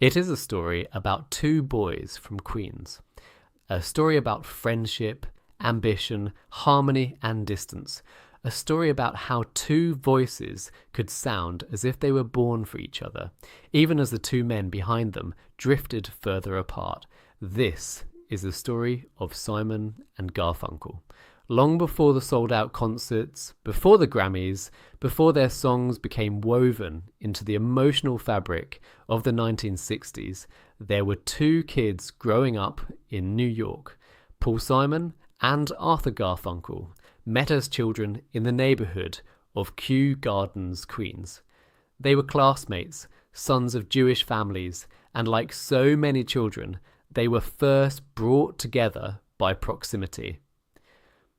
It is a story about two boys from Queens. A story about friendship, ambition, harmony and distance. A story about how two voices could sound as if they were born for each other, even as the two men behind them drifted further apart. This is the story of Simon and Garfunkel. Long before the sold-out concerts, before the Grammys, before their songs became woven into the emotional fabric of the 1960s, there were two kids growing up in New York. Paul Simon and Art Garfunkel met as children in the neighborhood of Kew Gardens, Queens. They were classmates, sons of Jewish families, and like so many children, they were first brought together by proximity.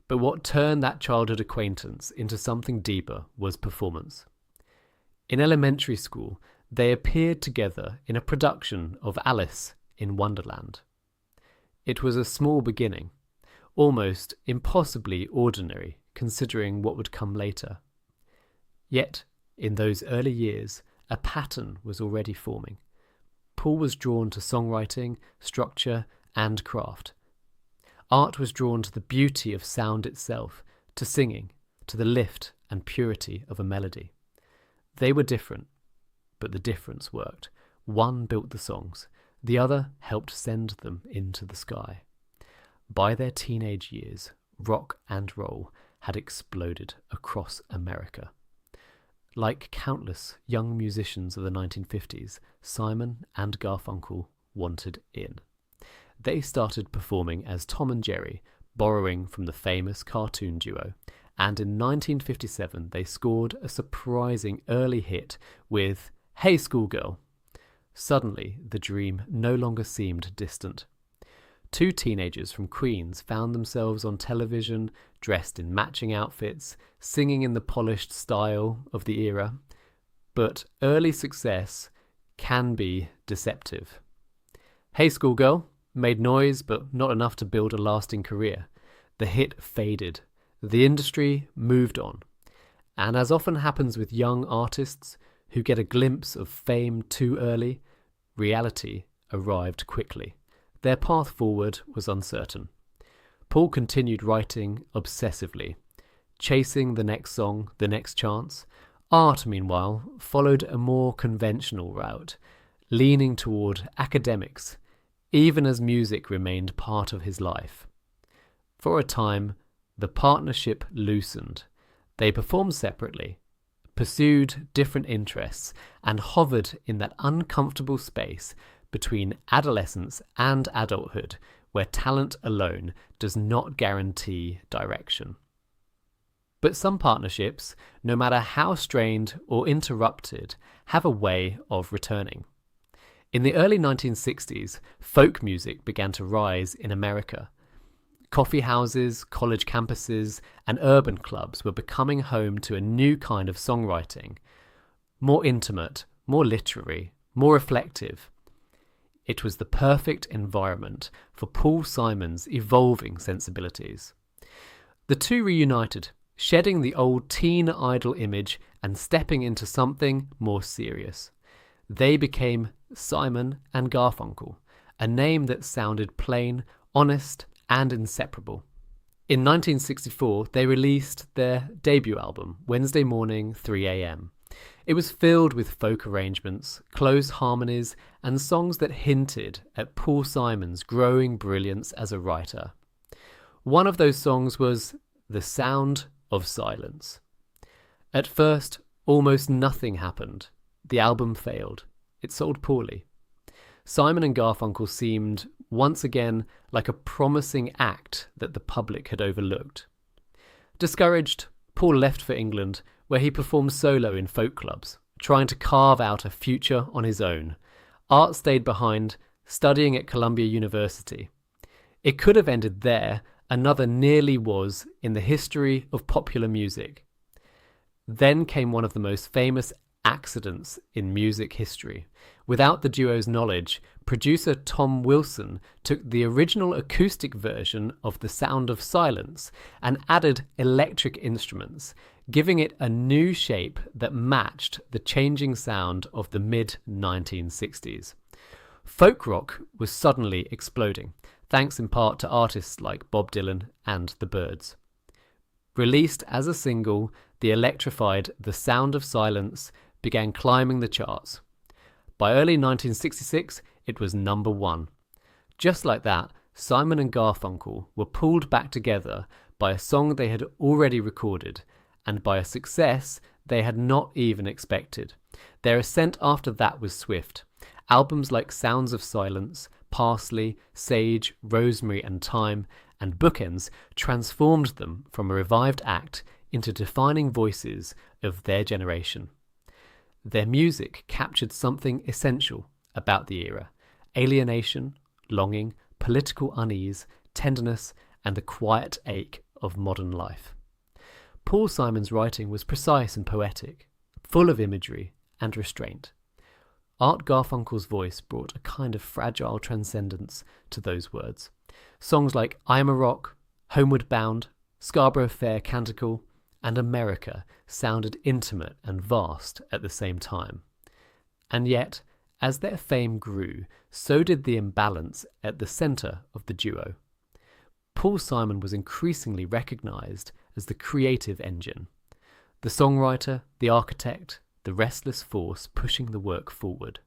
But what turned that childhood acquaintance into something deeper was performance. In elementary school, they appeared together in a production of Alice in Wonderland. It was a small beginning, almost impossibly ordinary considering what would come later. Yet, in those early years, a pattern was already forming. Paul was drawn to songwriting, structure, and craft. Art was drawn to the beauty of sound itself, to singing, to the lift and purity of a melody. They were different, but the difference worked. One built the songs, the other helped send them into the sky. By their teenage years, rock and roll had exploded across America. Like countless young musicians of the 1950s, Simon and Garfunkel wanted in. They started performing as Tom and Jerry, borrowing from the famous cartoon duo, and in 1957 they scored a surprising early hit with Hey Schoolgirl. Suddenly, the dream no longer seemed distant. Two teenagers from Queens found themselves on television, dressed in matching outfits, singing in the polished style of the era. But early success can be deceptive. Hey Schoolgirl made noise, but not enough to build a lasting career. The hit faded. The industry moved on. And as often happens with young artists who get a glimpse of fame too early, reality arrived quickly. Their path forward was uncertain. Paul continued writing obsessively, chasing the next song, the next chance. Art, meanwhile, followed a more conventional route, leaning toward academics, even as music remained part of his life. For a time, the partnership loosened. They performed separately, pursued different interests, and hovered in that uncomfortable space between adolescence and adulthood, where talent alone does not guarantee direction. But some partnerships, no matter how strained or interrupted, have a way of returning. In the early 1960s, folk music began to rise in America. Coffee houses, college campuses, and urban clubs were becoming home to a new kind of songwriting, more intimate, more literary, more reflective. It was the perfect environment for Paul Simon's evolving sensibilities. The two reunited, shedding the old teen idol image and stepping into something more serious. They became Simon and Garfunkel, a name that sounded plain, honest, and inseparable. In 1964, they released their debut album, Wednesday Morning, 3 a.m. It was filled with folk arrangements, close harmonies, and songs that hinted at Paul Simon's growing brilliance as a writer. One of those songs was The Sound of Silence. At first, almost nothing happened. The album failed. It sold poorly. Simon and Garfunkel seemed, once again, like a promising act that the public had overlooked. Discouraged, Paul left for England, where he performed solo in folk clubs, trying to carve out a future on his own. Art stayed behind, studying at Columbia University. It could have ended there. Another nearly was in the history of popular music. Then came one of the most famous accidents in music history. Without the duo's knowledge, producer Tom Wilson took the original acoustic version of The Sound of Silence and added electric instruments, giving it a new shape that matched the changing sound of the mid-1960s. Folk rock was suddenly exploding, thanks in part to artists like Bob Dylan and the Byrds. Released as a single, the electrified The Sound of Silence began climbing the charts. By early 1966, it was number 1. Just like that, Simon and Garfunkel were pulled back together by a song they had already recorded, and by a success they had not even expected. Their ascent after that was swift. Albums like Sounds of Silence, Parsley, Sage, Rosemary and Thyme, and Bookends transformed them from a revived act into defining voices of their generation. Their music captured something essential about the era: alienation, longing, political unease, tenderness, and the quiet ache of modern life. Paul Simon's writing was precise and poetic, full of imagery and restraint. Art Garfunkel's voice brought a kind of fragile transcendence to those words. Songs like I Am a Rock, Homeward Bound, Scarborough Fair Canticle, and America sounded intimate and vast at the same time. And yet, as their fame grew, so did the imbalance at the centre of the duo. Paul Simon was increasingly recognised as the creative engine, the songwriter, the architect, the restless force pushing the work forward.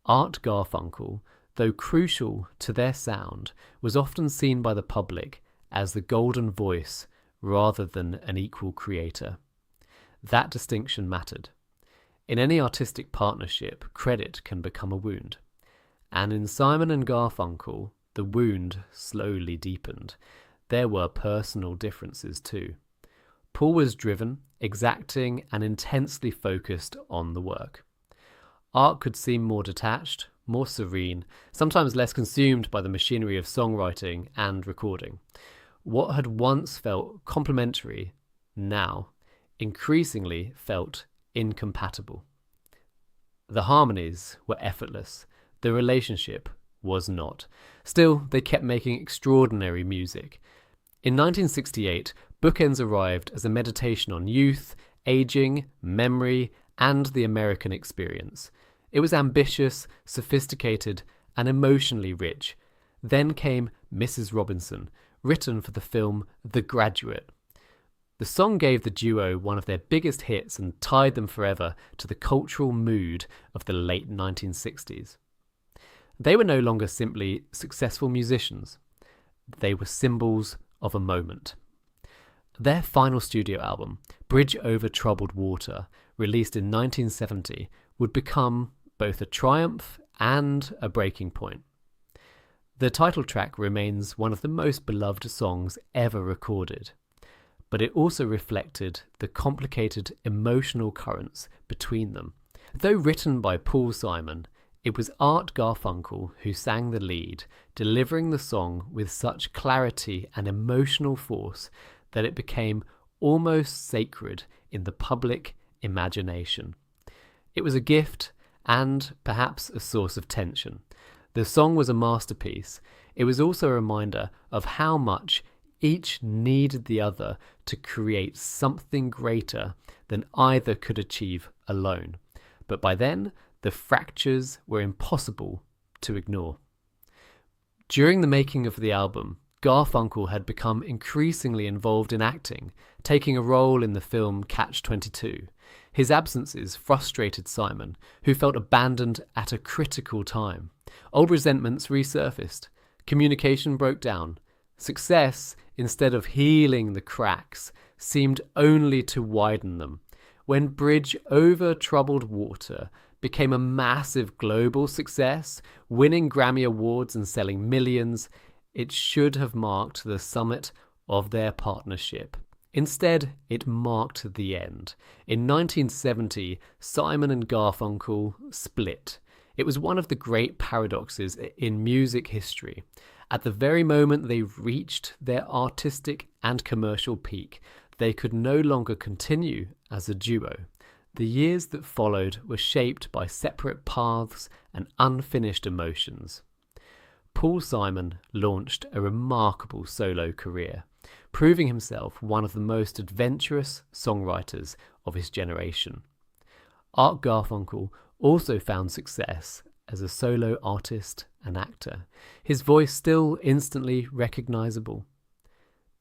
Art Garfunkel, though crucial to their sound, was often seen by the public as the golden voice rather than an equal creator. That distinction mattered. In any artistic partnership, credit can become a wound. And in Simon and Garfunkel, the wound slowly deepened. There were personal differences too. Paul was driven, exacting, and intensely focused on the work. Art could seem more detached, more serene, sometimes less consumed by the machinery of songwriting and recording. What had once felt complementary, now increasingly felt incompatible. The harmonies were effortless. The relationship was not. Still, they kept making extraordinary music. In 1968, Bookends arrived as a meditation on youth, aging, memory, and the American experience. It was ambitious, sophisticated, and emotionally rich. Then came Mrs. Robinson, written for the film The Graduate. The song gave the duo one of their biggest hits and tied them forever to the cultural mood of the late 1960s. They were no longer simply successful musicians. They were symbols of a moment. Their final studio album, Bridge Over Troubled Water, released in 1970, would become both a triumph and a breaking point. The title track remains one of the most beloved songs ever recorded, but it also reflected the complicated emotional currents between them. Though written by Paul Simon, it was Art Garfunkel who sang the lead, delivering the song with such clarity and emotional force that it became almost sacred in the public imagination. It was a gift and perhaps a source of tension. The song was a masterpiece. It was also a reminder of how much each needed the other to create something greater than either could achieve alone. But by then, the fractures were impossible to ignore. During the making of the album, Garfunkel had become increasingly involved in acting, taking a role in the film Catch-22. His absences frustrated Simon, who felt abandoned at a critical time. Old resentments resurfaced. Communication broke down. Success, instead of healing the cracks, seemed only to widen them. When Bridge Over Troubled Water became a massive global success, winning Grammy Awards and selling millions, it should have marked the summit of their partnership. Instead, it marked the end. In 1970, Simon and Garfunkel split. It was one of the great paradoxes in music history. At the very moment they reached their artistic and commercial peak, they could no longer continue as a duo. The years that followed were shaped by separate paths and unfinished emotions. Paul Simon launched a remarkable solo career. proving himself one of the most adventurous songwriters of his generation. Art Garfunkel also found success as a solo artist and actor, his voice still instantly recognisable,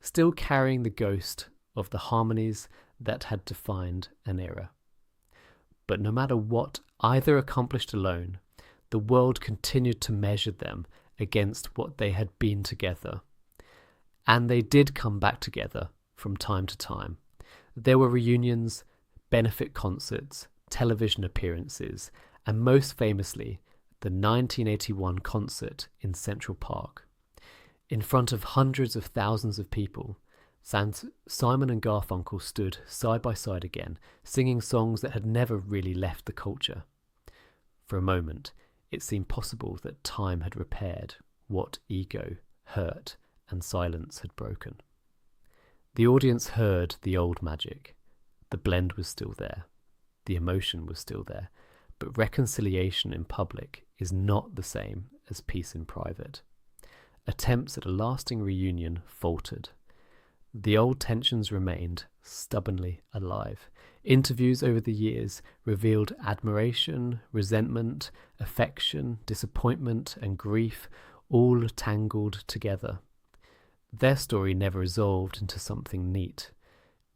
still carrying the ghost of the harmonies that had defined an era. But no matter what either accomplished alone, the world continued to measure them against what they had been together. And they did come back together from time to time. There were reunions, benefit concerts, television appearances, and most famously, the 1981 concert in Central Park. In front of hundreds of thousands of people, Simon and Garfunkel stood side by side again, singing songs that had never really left the culture. For a moment, it seemed possible that time had repaired what ego, hurt, and silence had broken. The audience heard the old magic. The blend was still there. The emotion was still there. But reconciliation in public is not the same as peace in private. Attempts at a lasting reunion faltered. The old tensions remained stubbornly alive. Interviews over the years revealed admiration, resentment, affection, disappointment, and grief all tangled together. Their story never resolved into something neat.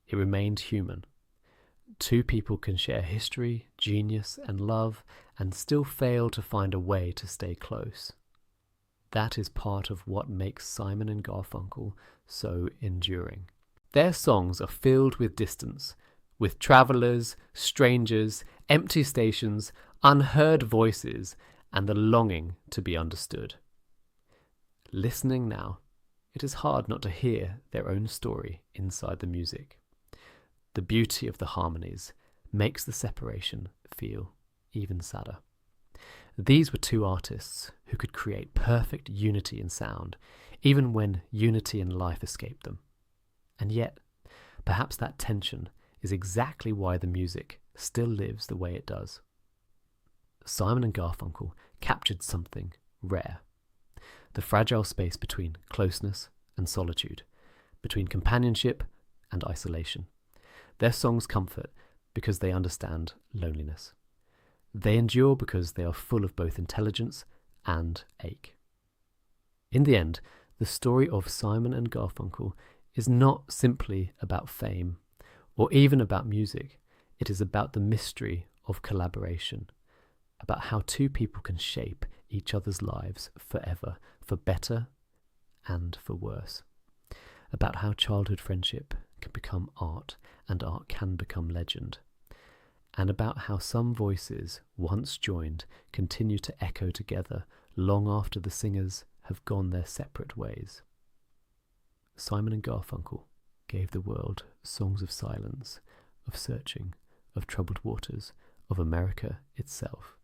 It remained human. Two people can share history, genius, and love, and still fail to find a way to stay close. That is part of what makes Simon and Garfunkel so enduring. Their songs are filled with distance, with travellers, strangers, empty stations, unheard voices, and the longing to be understood. Listening now, it is hard not to hear their own story inside the music. The beauty of the harmonies makes the separation feel even sadder. These were two artists who could create perfect unity in sound, even when unity in life escaped them. And yet, perhaps that tension is exactly why the music still lives the way it does. Simon and Garfunkel captured something rare. The fragile space between closeness and solitude, between companionship and isolation. Their songs comfort because they understand loneliness. They endure because they are full of both intelligence and ache. In the end, the story of Simon and Garfunkel is not simply about fame or even about music. It is about the mystery of collaboration, about how two people can shape each other's lives forever, for better and for worse. About how childhood friendship can become art and art can become legend. And about how some voices, once joined, continue to echo together long after the singers have gone their separate ways. Simon and Garfunkel gave the world songs of silence, of searching, of troubled waters, of America itself.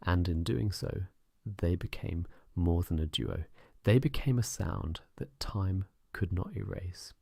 And in doing so, they became more than a duo. They became a sound that time could not erase.